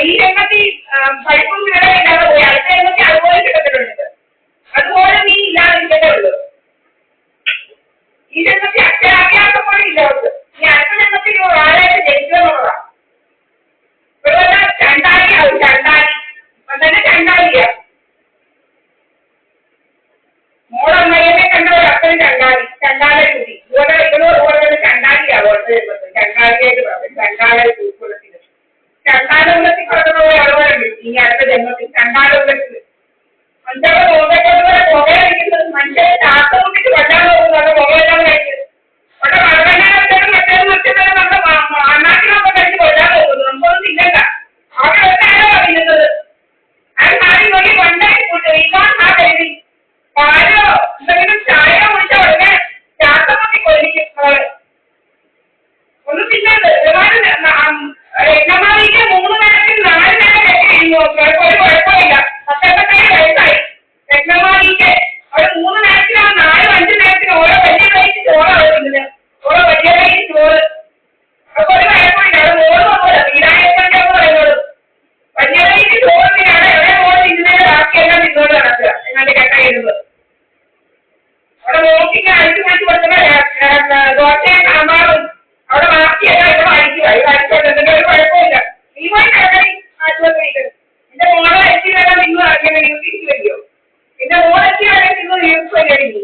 ഈ രംഗത്ത് ഈ പഠിപ്പും വിവരവും ഇല്ലാതെ പോയി അടുത്ത രംഗത്ത് അതുപോലെ കിട്ടത്തിട്ടുണ്ട്. ചണ്ടാടി ചണ്ടാല കുടി ഇതുപോലെ തന്നെ ചണ്ടാടിയാ ഓർത്ത് വരുന്നത്. ചണ്ടാടിയായിട്ട് പറഞ്ഞു ചണ്ടാല കുളത്തിൽ ചണ്ടാലകുളത്തിൽ കിടക്കുന്ന ആളുകളുണ്ട്. ഇനി അടുത്ത ജന്മത്തിൽ ചണ്ടാലകുളത്തിൽ മനുഷ്യരുടെ പുകയെ പുകയടിക്കുന്നത് മനുഷ്യരെ ശ്വാസം മുട്ടിട്ട് കൊല്ലാൻ പോകുന്നത് പുകയെല്ലാം കഴിച്ചത് അവിടെ വളരെണ്ണ മറ്റേത് നമ്മുടെ അണ്ണാക്കിനൊക്കെ കഴിച്ച് കൊല്ലാൻ പോകുന്നത് നമുക്കൊന്നും ഇല്ലണ്ട. അവിടെ വെച്ചാണോ അറിയുന്നത് അത് നാളെ നോക്കി കൊണ്ടായി കഴിക്കും പാലോ എന്തെങ്കിലും ചായ കുടിച്ച ഉടനെ ശ്വാസം മുട്ടി കൊല്ലിക്കും അവള് ഒന്നും തിന്നത്. എണ്ണമാലിക്ക് 3 നേരത്തിൽ 4 നേരം കഴിയുന്നു. ഒരു കുഴപ്പമില്ല. 17 വയസ്സായി രത്നമാലിക്ക് അവർ 3 നേരത്തിലാണ് 4-5 നേരത്തിന് ഓരോ വലിയ കൈക്ക് ചോറാണ് തിന്നത്. ഓരോ വലിയ കൈക്ക് ചോറ് അപ്പൊ ഒരു കുഴപ്പമില്ല. അത് ഓർമ്മ വീടായപ്പോഴത്തെ പറയുന്നത് വലിയ കൈക്ക് ചോറിനാണ് എവിടെ ഓരോ തിന്നുന്നത് ബാക്കിയെല്ലാം തിന്നോട് നടക്കുക എന്നാണ് കേട്ട എഴുതുന്നത്. അവിടെ നോക്കിക്ക് അഴിച്ചു മാറ്റി കൊടുക്കുന്ന ദോശയും സാമ്പാറും അവിടെ ബാക്കിയെല്ലാം ഇവിടെ അഴിക്കുക. ഇത് അഴിച്ചോട്ടെ ഒരു കുഴപ്പമില്ല. നീ പോയി കിടക്കണി ആശുപത്രിയിൽ. എന്റെ മോളെ എത്തി വരാൻ നിങ്ങൾ ഇങ്ങനെ തിരിച്ചു വരികയോ? എന്റെ മോളെത്തി വരാൻ നിങ്ങൾ വീർപ്പ് വരികയോ?